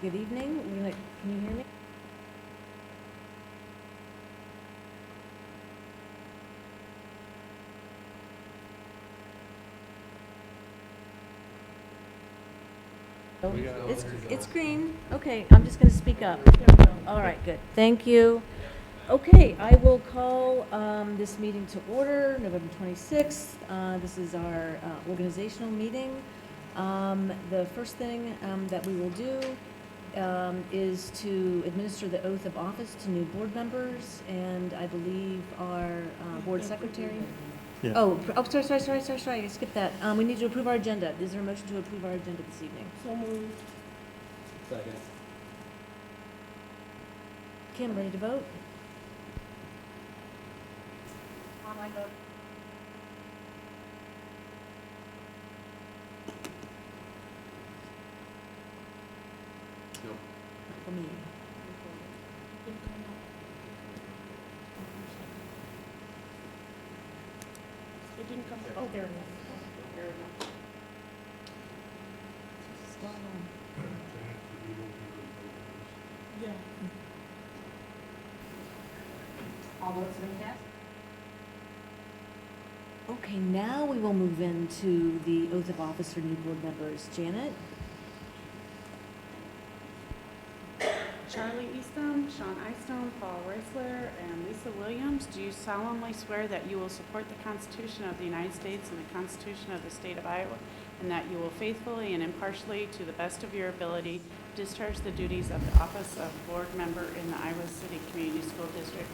Good evening. Can you hear me? It's green. Okay, I'm just going to speak up. All right, good. Thank you. Okay, I will call this meeting to order, November 26th. This is our organizational meeting. The first thing that we will do is to administer the oath of office to new board members, and I believe our board secretary. Yeah. Oh, sorry, I skipped that. We need to approve our agenda. Is there a motion to approve our agenda this evening? So moved. Second. Kim, ready to vote? Online vote. Nope. For me. It didn't come, oh, there it is. There it is. Yeah. All votes have been cast? Okay, now we will move into the oath of office for new board members. Janet? Charlie Eastham, Sean Eystone, Paul Reisler, and Lisa Williams, do you solemnly swear that you will support the Constitution of the United States and the Constitution of the State of Iowa, and that you will faithfully and impartially, to the best of your ability, discharge the duties of the office of board member in the Iowa City Community School District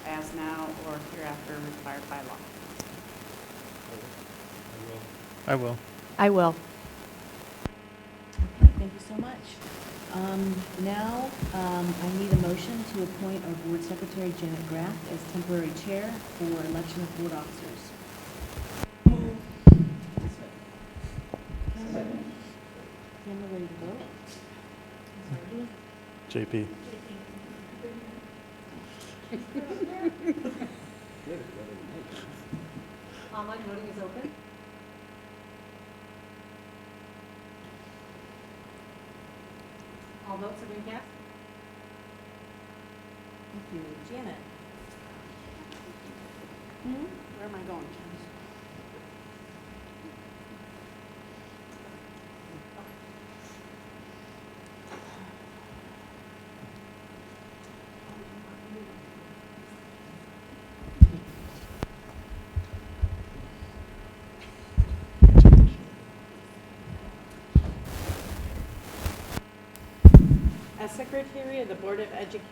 as now or hereafter required by law? I will. I will. Okay, thank you so much. Now, I need a motion to appoint our board secretary, Janet Graff, as temporary chair for election of board officers. Kim, we're ready to vote? JP. Online voting is open. All votes have been cast? Thank you. Janet? Where am I going, Kim? As Secretary of the Board of Education.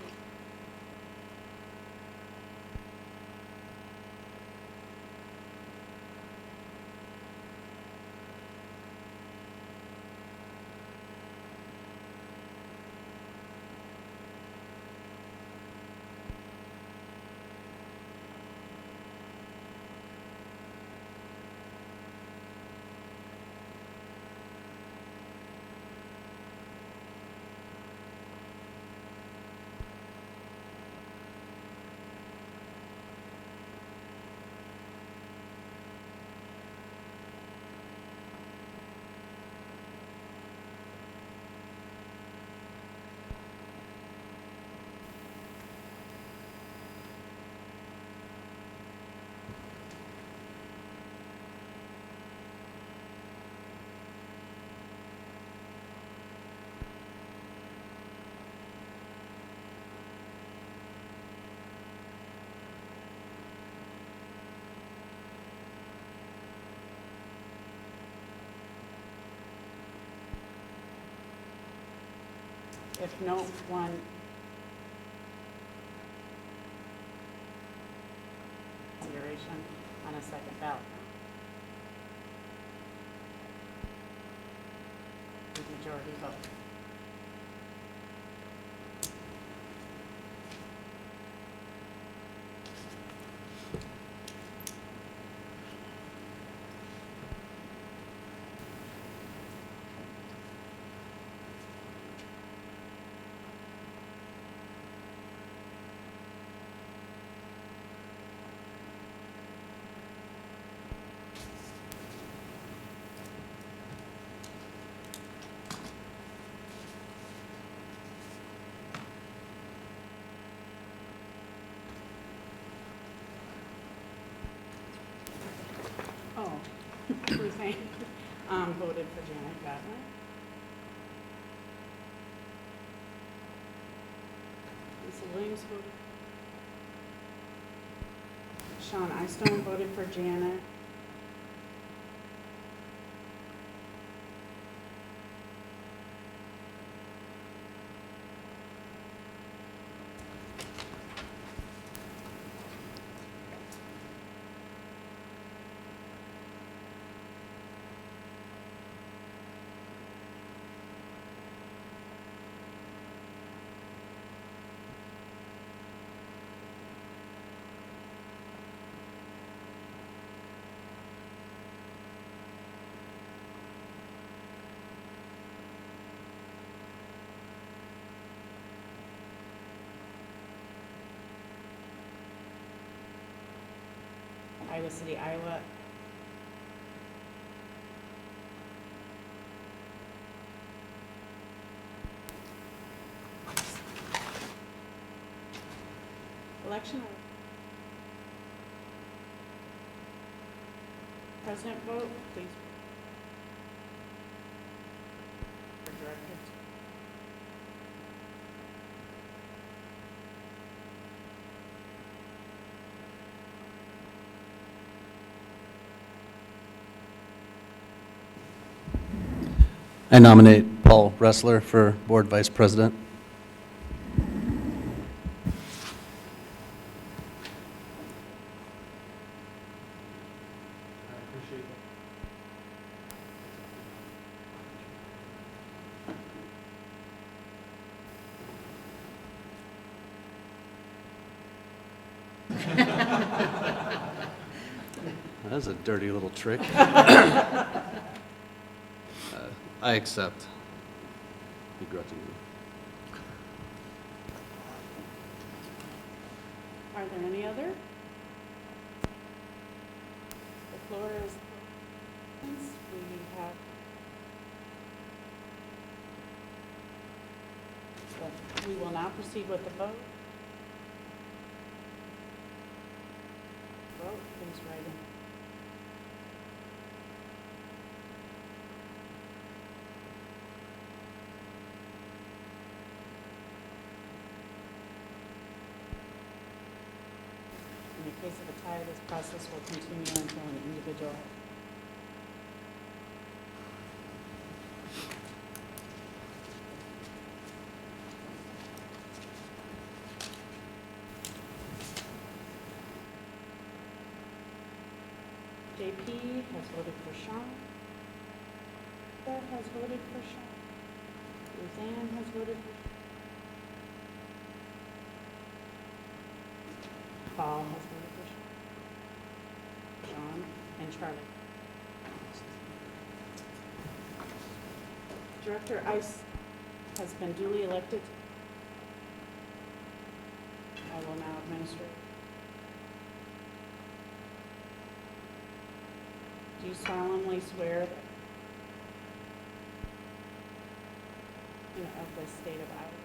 If no one consideration on a second ballot. With majority vote. okay. Voted for Janet Gottlieb. Lisa Williams voted. Sean Eystone voted for Janet. Iowa City, Iowa. Election of president vote, please. For director. I nominate Paul Ressler for Board Vice President. That was a dirty little trick. I accept. Begrudgingly. Are there any other? The floor is, we have, we will now proceed with the vote. Vote, please write in. In the case of a tie, this process will continue until an individual. JP has voted for Sean. Beth has voted for Sean. Roseanne has voted for Sean. Paul has voted for Sean. Sean and Charlie. Director Ice has been duly elected. I will now administer. Do you solemnly swear that of the state of Iowa,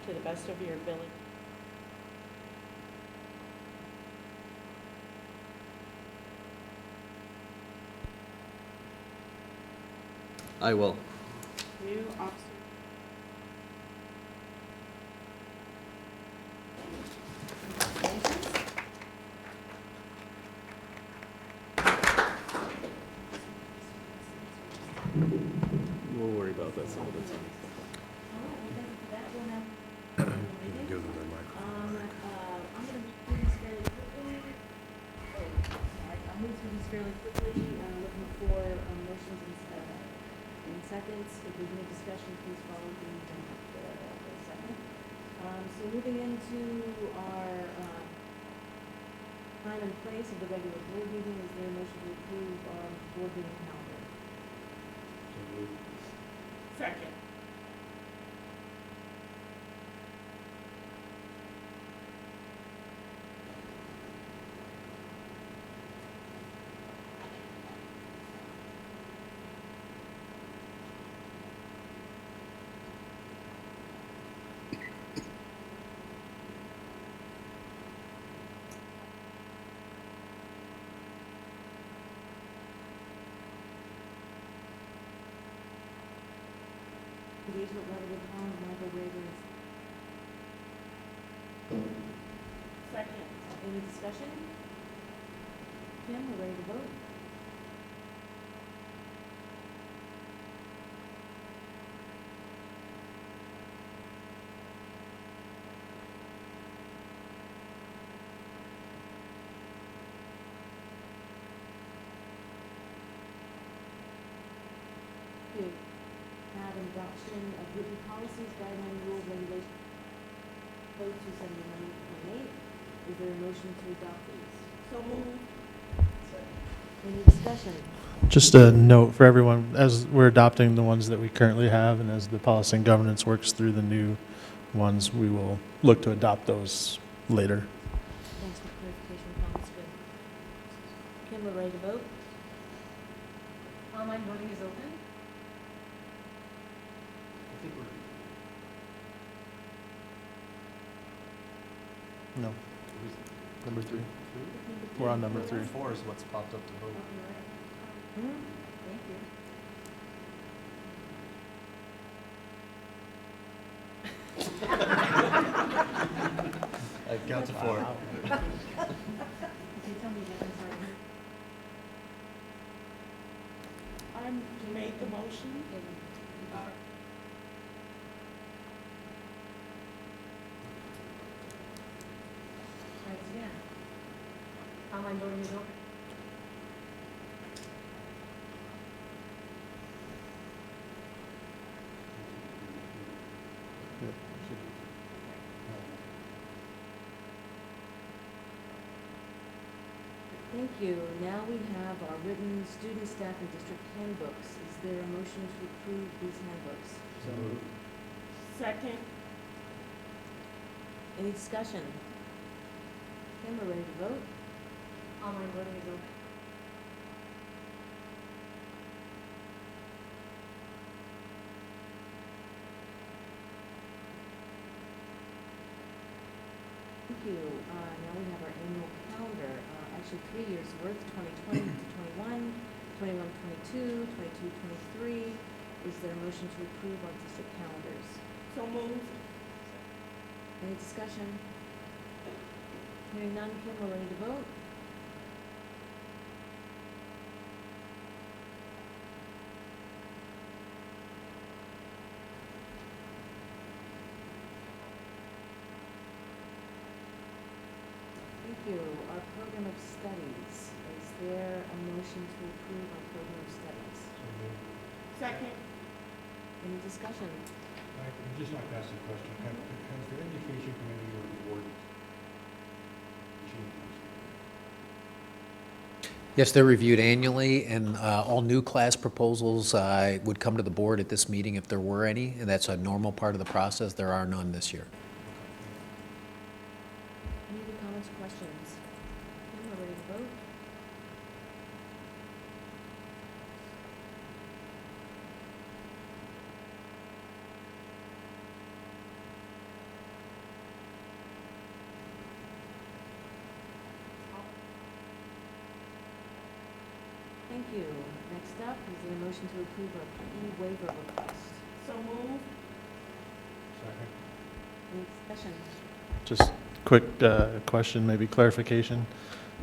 to the best of your ability, I will. new officer? We'll worry about that some other time. That will have. I'm gonna do this fairly quickly. Oh, sorry, I'll move through these fairly quickly, looking for motions in seconds. If there's any discussion, please follow the second. So moving into our time and place of the regular board meeting, is there a motion to approve our board meeting calendar? Second. engagement letter with Holland Michael waivers. Second. Any discussion? Kim, we're ready to vote. To have an adoption of written policies, guidelines, rules, regulations, code 279.8. Is there a motion to adopt these? So moved. Any discussion? Just a note for everyone, as we're adopting the ones that we currently have, and as the policy and governance works through the new ones, we will look to adopt those later. Thanks for clarification, Tom, that's good. Kim, we're ready to vote? Online voting is open. No. Number 3. We're on number 3. 4 is what's popped up to vote. Hmm? Thank you. I count to 4. Okay, tell me again, I'm sorry. I made the motion. Try this again. Online voting is open. Thank you. Now we have our written student, staff, and district handbooks. Is there a motion to approve these handbooks? Second. Any discussion? Kim, we're ready to vote? Online voting is open. Thank you. Now we have our annual calendar, actually 3 years' worth, 2020 to 21, 21, 22, 22, 23. Is there a motion to approve our district calendars? So moved. Any discussion? Hearing none, Kim, we're ready to vote? Thank you. Our program of studies, is there a motion to approve our program of studies? Second. Any discussion? I'd just like to ask a question. Has the education committee or the board changed? Yes, they're reviewed annually, and all new class proposals would come to the board at this meeting if there were any, and that's a normal part of the process. There are none this year. Any other comments or questions? Kim, we're ready to vote? Thank you. Next up, is there a motion to approve our PE waiver request? So moved. Second. Any discussion? Just quick question, maybe clarification.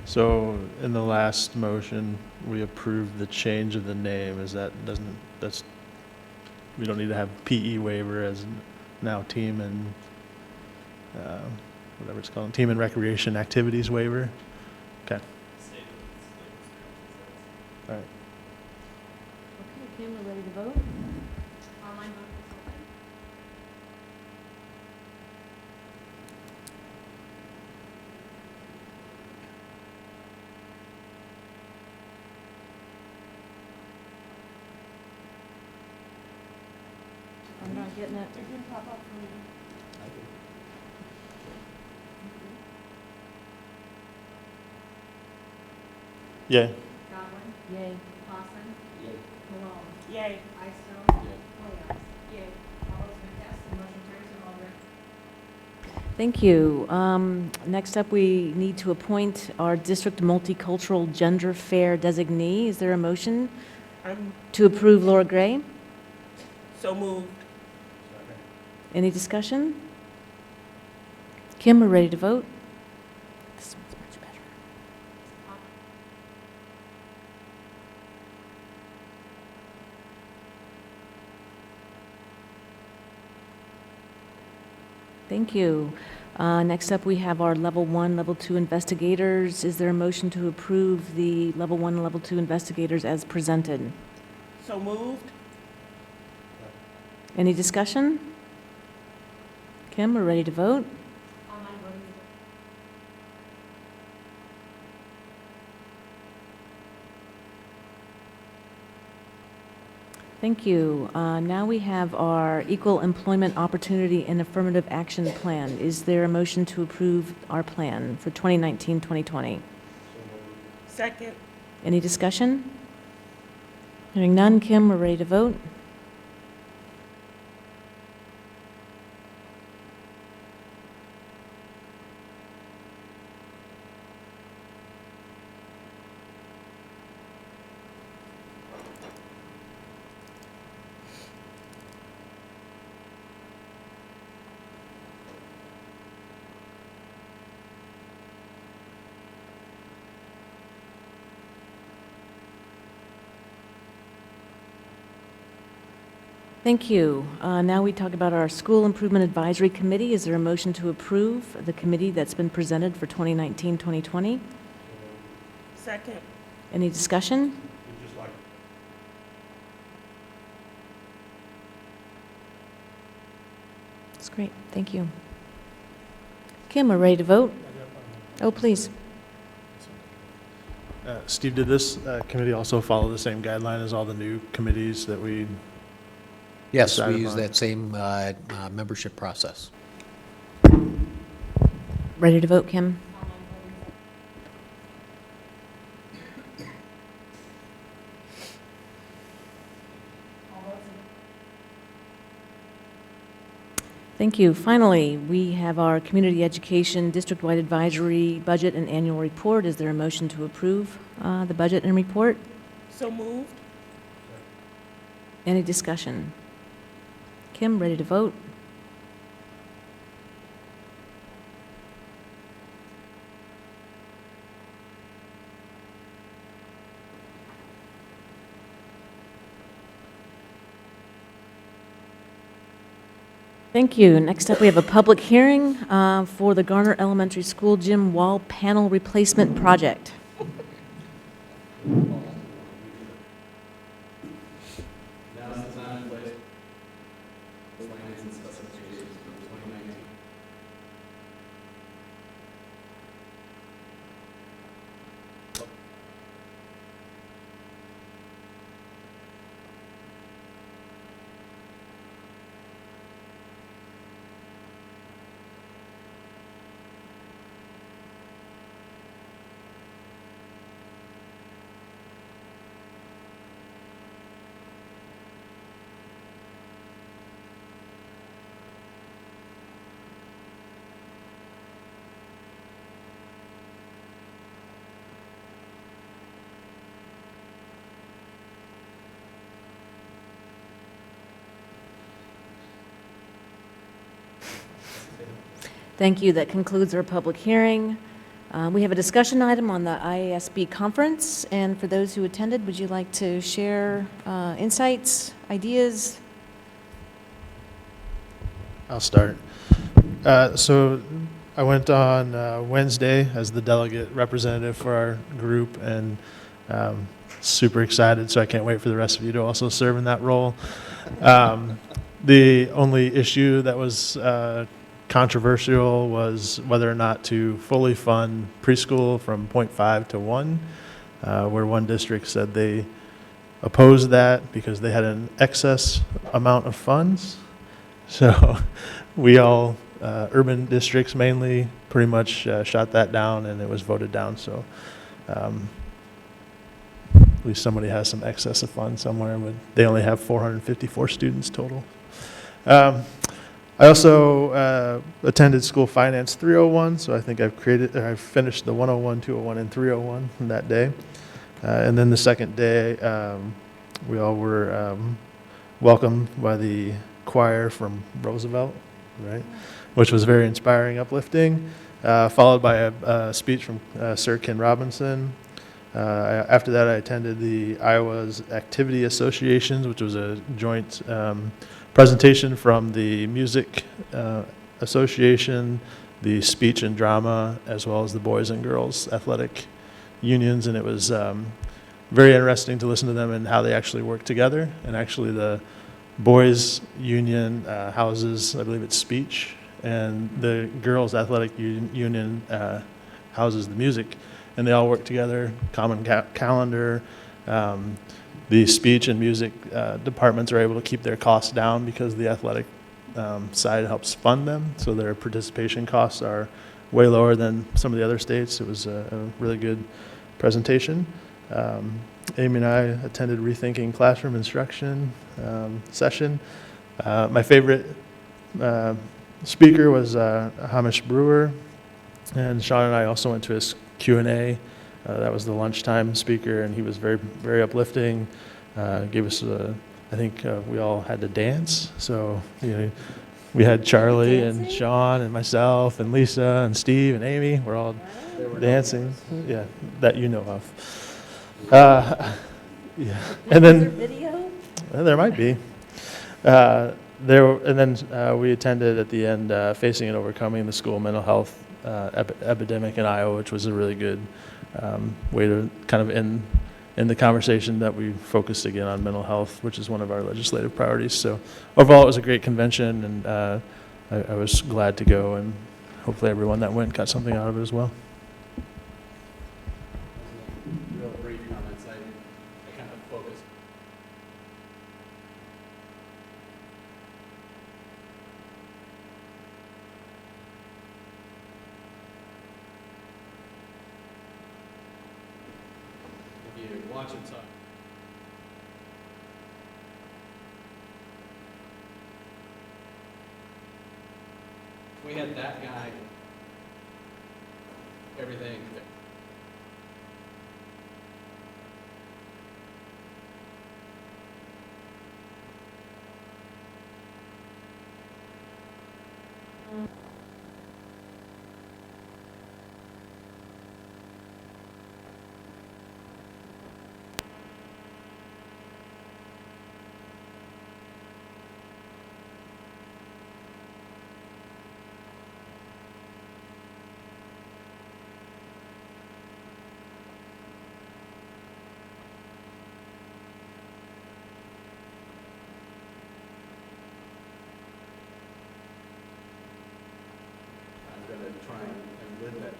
So in the last motion, we approved the change of the name. Is that, we don't need to have PE waiver as now team and, whatever it's called, team and recreation activities waiver? Okay. All right. Okay, Kim, we're ready to vote? Online voting is open. I'm not getting it. It didn't pop up for me. Yeah. Godwin, Yay. Clausen, Malone, Yay. Ister, Williams. Yay. All those in favor, the motion carries and all read. Thank you. Next up, we need to appoint our district multicultural gender fair designee. Is there a motion I'm to approve Laura Gray? so moved. Any discussion? Kim, we're ready to vote? This one's much better. Thank you. Next up, we have our Level 1, Level 2 investigators. Is there a motion to approve the Level 1 and Level 2 investigators as presented? So moved. Any discussion? Kim, we're ready to vote? Online voting. Thank you. Now we have our Equal Employment Opportunity and Affirmative Action Plan. Is there a motion to approve our plan for 2019-2020? Second. Any discussion? Hearing none, Kim, we're ready to vote? Thank you. Now we talk about our School Improvement Advisory Committee. Is there a motion to approve the committee that's been presented for 2019-2020? Second. Any discussion? Just like, That's great. Thank you. Kim, we're ready to vote? Oh, please. Steve, did this committee also follow the same guideline as all the new committees that we? Yes, Decided we use upon. that same membership process. Ready to vote, Kim? Online voting. All those in Thank you. Finally, we have our Community Education District-wide Advisory Budget and Annual Report. Is there a motion to approve the budget and report? So moved. Any discussion? Kim, ready to vote? Thank you. Next up, we have a public hearing for the Garner Elementary School Gym Wall Panel Replacement Project. Thank you. That concludes our public hearing. We have a discussion item on the IASB conference, and for those who attended, would you like to share insights, ideas? I'll start. So I went on Wednesday as the delegate representative for our group, and super excited, so I can't wait for the rest of you to also serve in that role. The only issue that was controversial was whether or not to fully fund preschool from 0.5 to 1, where one district said they opposed that because they had an excess amount of funds. So we all, urban districts mainly, pretty much shot that down, and it was voted down. So at least somebody has some excess of funds somewhere, but they only have 454 students total. I also attended School Finance 301, so I think I've finished the 101, 201, and 301 on that day. And then the second day, we all were welcomed by the choir from Roosevelt, right? Which was very inspiring, uplifting, followed by a speech from Sir Ken Robinson. After that, I attended the Iowa's Activity Associations, which was a joint presentation from the Music Association, the Speech and Drama, as well as the Boys and Girls Athletic Unions, and it was very interesting to listen to them and how they actually work together. And actually, the Boys Union houses, I believe it's speech, and the Girls Athletic Union houses the music, and they all work together, common calendar. The speech and music departments are able to keep their costs down because the athletic side helps fund them, so their participation costs are way lower than some of the other states. It was a really good presentation. Amy and I attended Rethinking Classroom Instruction session. My favorite speaker was Hamish Brewer, and Sean and I also went to his Q&A. That was the lunchtime speaker, and he was very, very uplifting. Gave us I think we all had to dance. So, we had Charlie and Dancing? Sean and myself and Lisa and Steve and Amy. We're all dancing. Yeah, that you know of. Yeah, and Is there then video? there might be. We attended at the end Facing and Overcoming the School Mental Health Epidemic in Iowa, which was a really good way to kind of end the conversation that we focused again on mental health, which is one of our legislative priorities. So overall, it was a great convention, and I was glad to go, and hopefully everyone that went got something out of it as well. Real brief comments. I kind of focused. If you watch him talk. We had that guy, everything. I'm going to try and live that.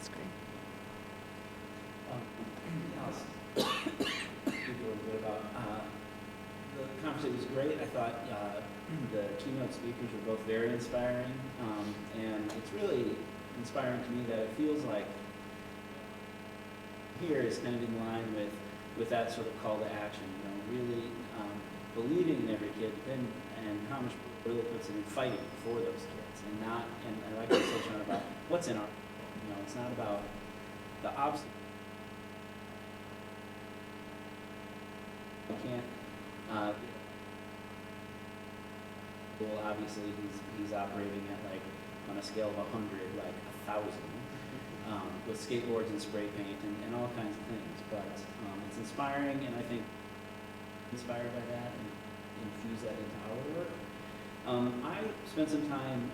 That's great. I'll speak a little bit about, the conversation was great. I thought the keynote speakers were both very inspiring, and it's really inspiring to me that it feels like here is kind of in line with that sort of call to action, really believing in every kid, and how much really puts it in fighting for those kids, and not, and I like what you said, Sean, about what's in our, it's not about the obstacle. You can't Well, obviously, he's operating at like, on a scale of 100, like 1,000, with skateboards and spray paint and all kinds of things. But it's inspiring, and I think inspired by that and infuse that into our work. I spent some time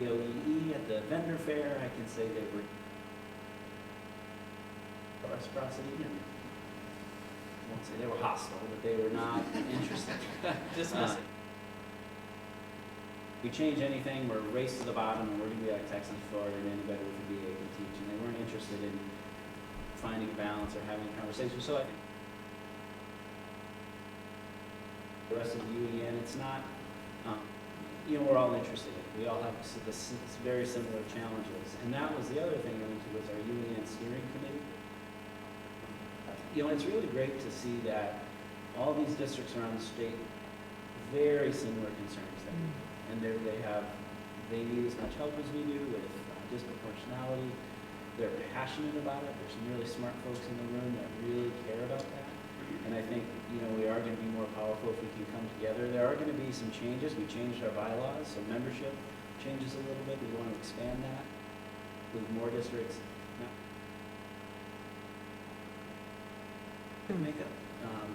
the OEE at the vendor fair. I can say they were reciprocity, and I won't say they were hostile, but they were not interested. Dismissing. We change anything, we're race to the bottom, and we're going to be like Texas, Florida, and anybody with a BA can teach. And they weren't interested in finding a balance or having a conversation. So I think the rest of the UEN, it's not, we're all interested in it. We all have very similar challenges. And that was the other thing I went to was our UEN steering committee. It's really great to see that all these districts around the state, very similar concerns that we do. And they need as much help as we do with disproportionality. They're passionate about it. There's some really smart folks in the room that really care about that. And I think, we are going to be more powerful if we can come together. There are going to be some changes. We changed our bylaws, so membership changes a little bit. We want to expand that with more districts. Make up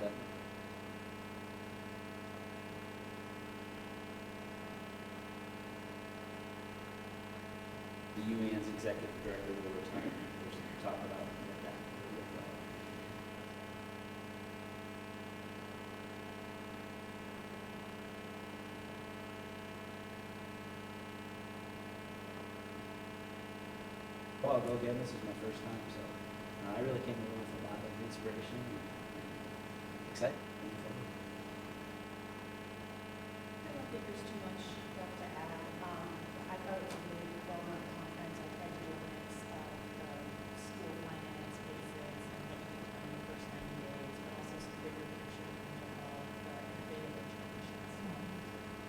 that. The UAN's executive director will retire. We're talking about what that will look like. Well, I'll go again. This is my first time, so I really came away with a lot of inspiration and excitement. I don't think there's too much left to add. I thought it was a really well-run conference. I tried to do a mix of school finance basics and what you can in the first 90 days, but also some bigger picture of innovative education.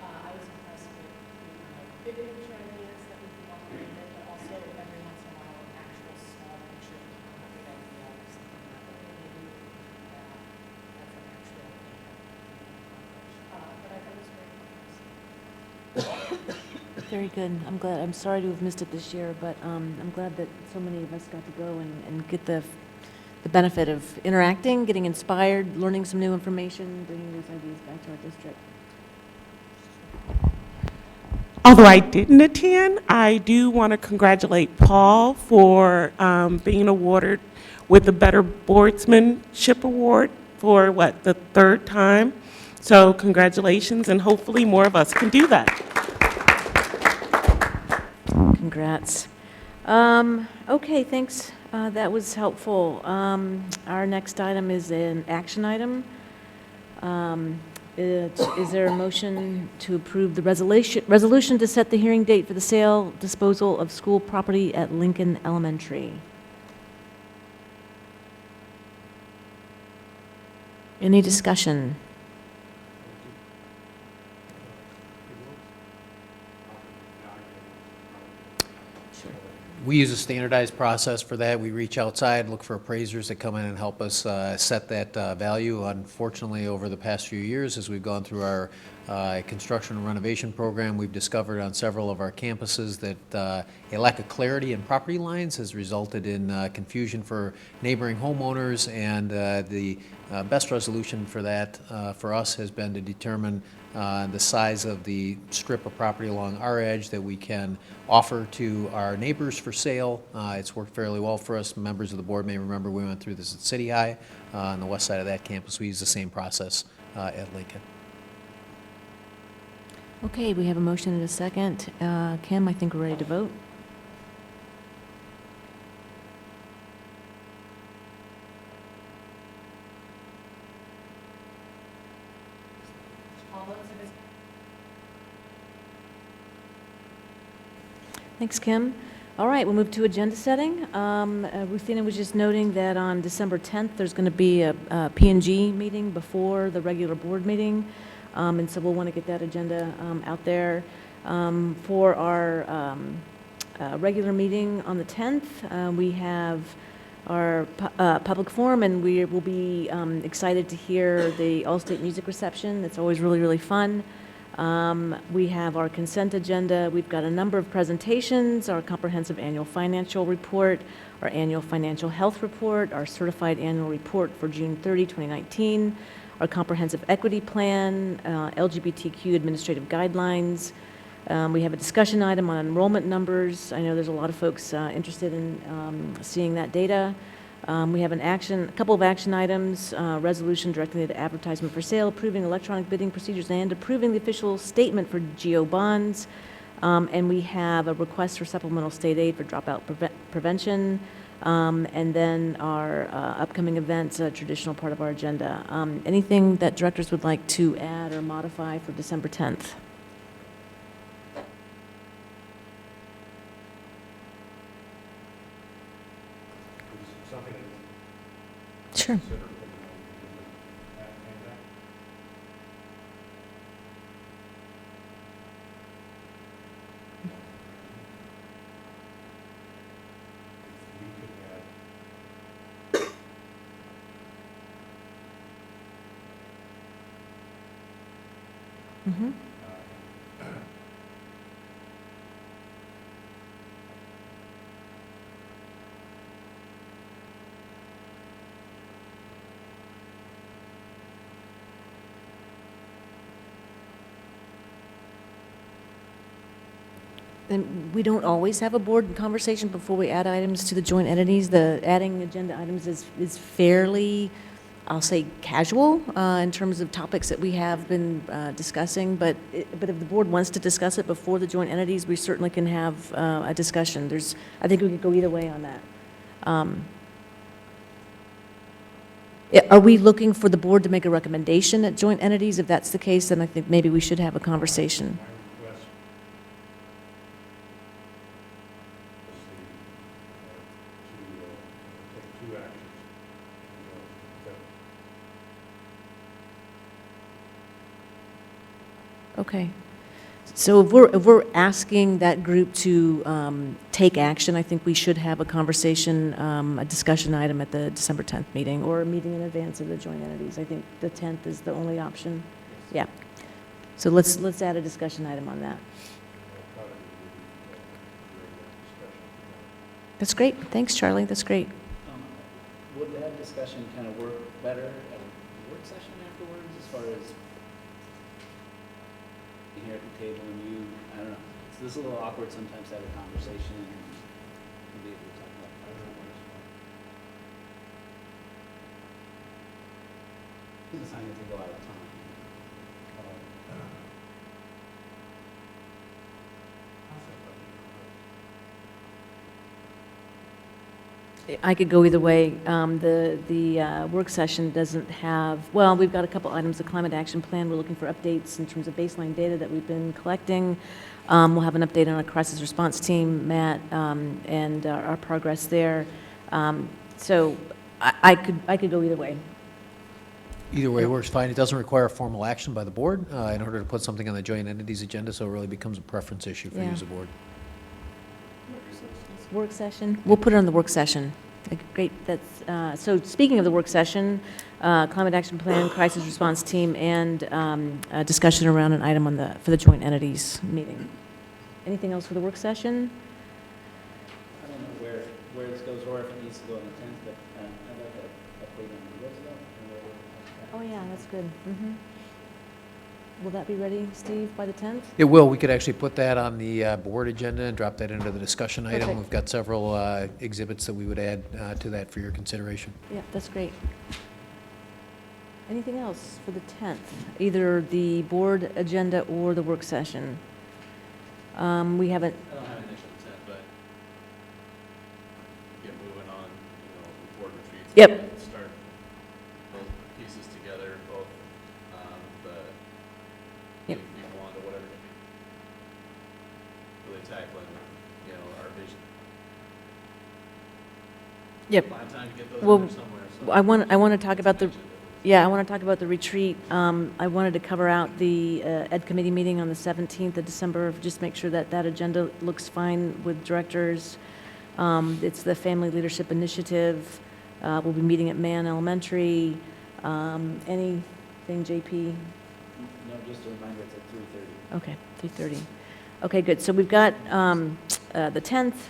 I was impressed with the kind of big picture ideas that we can walk away with, but also every once in a while an actual small picture of a big idea or something that maybe we can do that. That's an actual thing that we can accomplish. But I thought it was very interesting. Very good. I'm sorry to have missed it this year, but I'm glad that so many of us got to go and get the benefit of interacting, getting inspired, learning some new information, bringing those ideas back to our district. Although I didn't attend, I do want to congratulate Paul for being awarded with the Better Boardsmanship Award for, the third time. So congratulations, and hopefully more of us can do that. Congrats. Okay, thanks. That was helpful. Our next item is an action item. Is there a motion to approve the resolution to set the hearing date for the sale, disposal of school property at Lincoln Elementary? Any discussion? We use a standardized process for that. We reach outside, look for appraisers that come in and help us set that value. Unfortunately, over the past few years, as we've gone through our construction and renovation program, we've discovered on several of our campuses that a lack of clarity in property lines has resulted in confusion for neighboring homeowners, and the best resolution for that for us has been to determine the size of the strip of property along our edge that we can offer to our neighbors for sale. It's worked fairly well for us. Members of the board may remember we went through this at City High. On the west side of that campus, we use the same process at Lincoln. Okay, we have a motion and a second. Kim, I think we're ready to vote. All those in favor? Thanks, Kim. All right, we'll move to agenda setting. Ruthina was just noting that on December 10th, there's going to be a P&G meeting before the regular board meeting. And so we'll want to get that agenda out there. For our regular meeting on the 10th, we have our public forum, and we will be excited to hear the All-State Music Reception. It's always really, really fun. We have our consent agenda. We've got a number of presentations, our comprehensive annual financial report, our annual financial health report, our certified annual report for June 30, 2019, our comprehensive equity plan, LGBTQ administrative guidelines. We have a discussion item on enrollment numbers. I know there's a lot of folks interested in seeing that data. We have a couple of action items, resolution directing the advertisement for sale, approving electronic bidding procedures, and approving the official statement for GO bonds. And we have a request for supplemental state aid for dropout prevention. And then our upcoming events, a traditional part of our agenda. Anything that directors would like to add or modify for December 10th? It's something to Sure. consider putting on the agenda. And that if we could add Mm-hmm. And we don't always have a board conversation before we add items to the joint entities. The adding agenda items is fairly, I'll say, casual in terms of topics that we have been discussing. But if the board wants to discuss it before the joint entities, we certainly can have a discussion. I think we could go either way on that. Are we looking for the board to make a recommendation at joint entities? If that's the case, then I think maybe we should have a conversation. my request was to take two actions. Okay. So if we're asking that group to take action, I think we should have a conversation, a discussion item at the December 10th meeting, or a meeting in advance of the joint entities. I think the 10th is the only option. Yeah. So let's add a discussion item on that. That's great. Thanks, Charlie. That's great. Would that discussion kind of work better at a work session afterwards, as far as being here at the table and you, I don't know, so this is a little awkward sometimes to have a conversation and be able to talk about it. It's not going to take a lot of time. I could go either way. The work session doesn't have, well, we've got a couple items, the climate action plan. We're looking for updates in terms of baseline data that we've been collecting. We'll have an update on our crisis response team, Matt, and our progress there. So I could go either way. Either way works fine. It doesn't require formal action by the board in order to put something on the joint entities agenda, so it really becomes a preference issue for you Yeah. as a board. Work session? We'll put it on the work session. Great, that's, so speaking of the work session, climate action plan, crisis response team, and a discussion around an item for the joint entities meeting. Anything else for the work session? I don't know where this goes or if it needs to go on the 10th, but I'd like a update on the Roosevelt and where we're Oh, yeah, that's good. Will that be ready, Steve, by the 10th? It will. We could actually put that on the board agenda and drop that into the discussion item. Perfect. We've got several exhibits that we would add to that for your consideration. Yeah, that's great. Anything else for the 10th? Either the board agenda or the work session? We haven't, I don't have anything for the 10th, but get moving on, board retreats. Yep. and Start both pieces together, both the Yep. getting people onto whatever. Really tackling, our vision. Yep. Find time to get those Well, in there somewhere. So I want to talk about the, yeah, I want to talk about the retreat. I wanted to cover out the Ed Committee meeting on the 17th of December, just make sure that that agenda looks fine with directors. It's the Family Leadership Initiative. We'll be meeting at Mann Elementary. Anything, JP? No, just a reminder, it's at 3:30. Okay, 3:30. Okay, good. So we've got the 10th,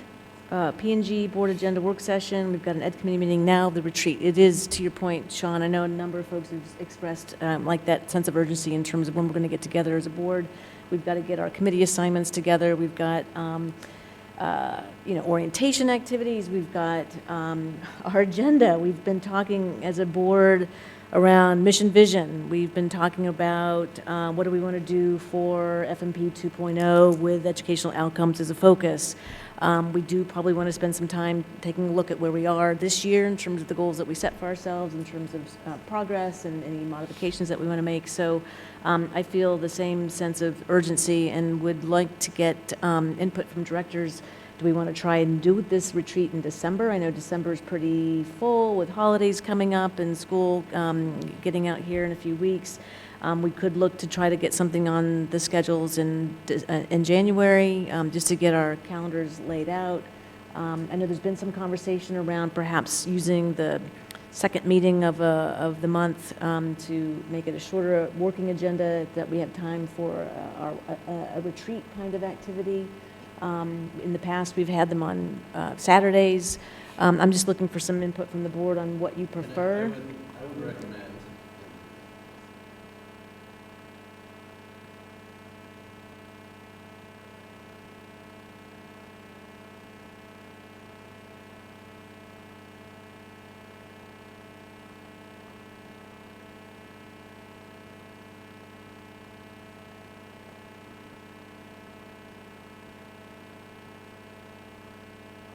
P&G Board Agenda Work Session. We've got an Ed Committee meeting now, the retreat. It is, to your point, Sean, I know a number of folks have expressed like that sense of urgency in terms of when we're going to get together as a board. We've got to get our committee assignments together. We've got, orientation activities. We've got our agenda. We've been talking as a board around mission vision. We've been talking about what do we want to do for FMP 2.0 with educational outcomes as a focus. We do probably want to spend some time taking a look at where we are this year in terms of the goals that we set for ourselves, in terms of progress and any modifications that we want to make. So I feel the same sense of urgency and would like to get input from directors. Do we want to try and do this retreat in December? I know December is pretty full with holidays coming up and school getting out here in a few weeks. We could look to try to get something on the schedules in January, just to get our calendars laid out. I know there's been some conversation around perhaps using the second meeting of the month to make it a shorter working agenda, that we have time for a retreat kind of activity. In the past, we've had them on Saturdays. I'm just looking for some input from the board on what you prefer. I would recommend.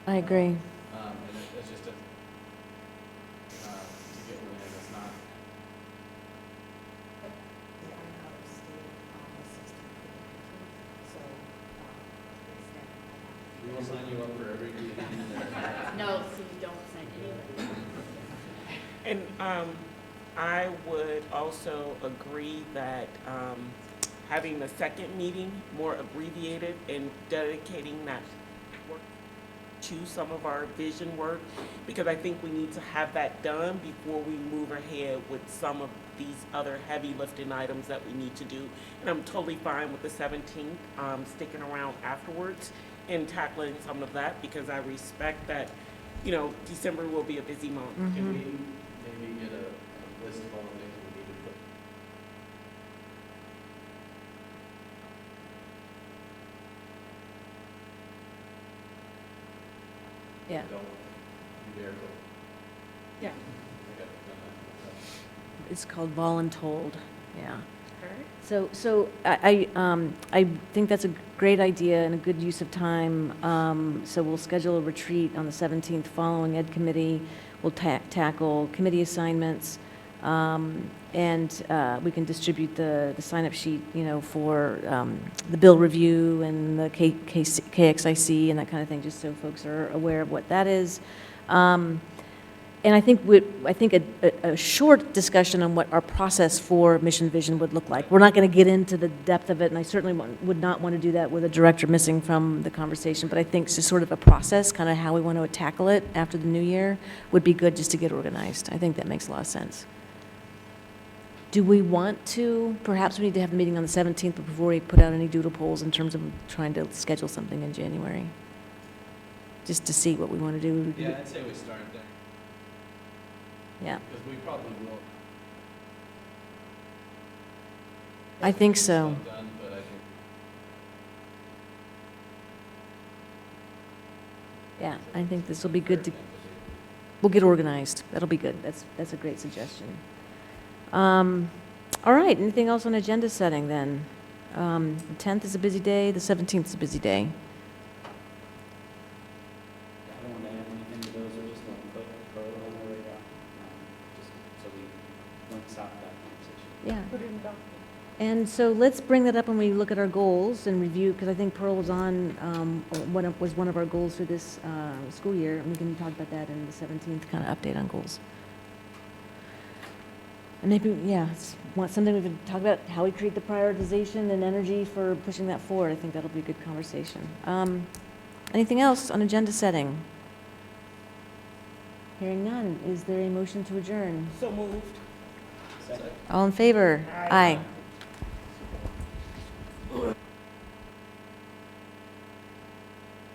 I agree. And it's just to get rid of it, it's not. I'm out of state on the 16th, so, We will sign you up for every meeting. no, please don't sign anything. And I would also agree that having the second meeting more abbreviated and dedicating that work to some of our vision work, because I think we need to have that done before we move ahead with some of these other heavy lifting items that we need to do. And I'm totally fine with the 17th, sticking around afterwards and tackling some of that, because I respect that, December will be a busy month. Can we maybe get a list of all the things we need to put? Yeah. Don't be careful. Yeah. I got that. It's called voluntold, yeah. All right. So I think that's a great idea and a good use of time. So we'll schedule a retreat on the 17th following Ed Committee. We'll tackle committee assignments, and we can distribute the sign-up sheet, for the bill review and the KXIC and that kind of thing, just so folks are aware of what that is. And I think a short discussion on what our process for mission vision would look like. We're not going to get into the depth of it, and I certainly would not want to do that with a director missing from the conversation, but I think just sort of a process, kind of how we want to tackle it after the new year, would be good just to get organized. I think that makes a lot of sense. Do we want to, perhaps we need to have a meeting on the 17th before we put out any doodle polls in terms of trying to schedule something in January? Just to see what we want to do. Yeah, I'd say we start there, Yeah. because we probably will. I think Get so. stuff done, but I think Yeah, I think this will be good to, we'll get organized. That'll be good. That's a great suggestion. All right, anything else on agenda setting then? The 10th is a busy day, the 17th is a busy day. I don't want to add anything to those, I just want to put it on the radar, just so we don't stop that conversation. Yeah. And so let's bring that up when we look at our goals and review, because I think Pearl was on, was one of our goals for this school year, and we can talk about that in the 17th kind of update on goals. And maybe, yeah, want something we can talk about, how we create the prioritization and energy for pushing that forward. I think that'll be a good conversation. Anything else on agenda setting? Hearing none, is there a motion to adjourn? So moved. Second. All in favor? Aye. Aye.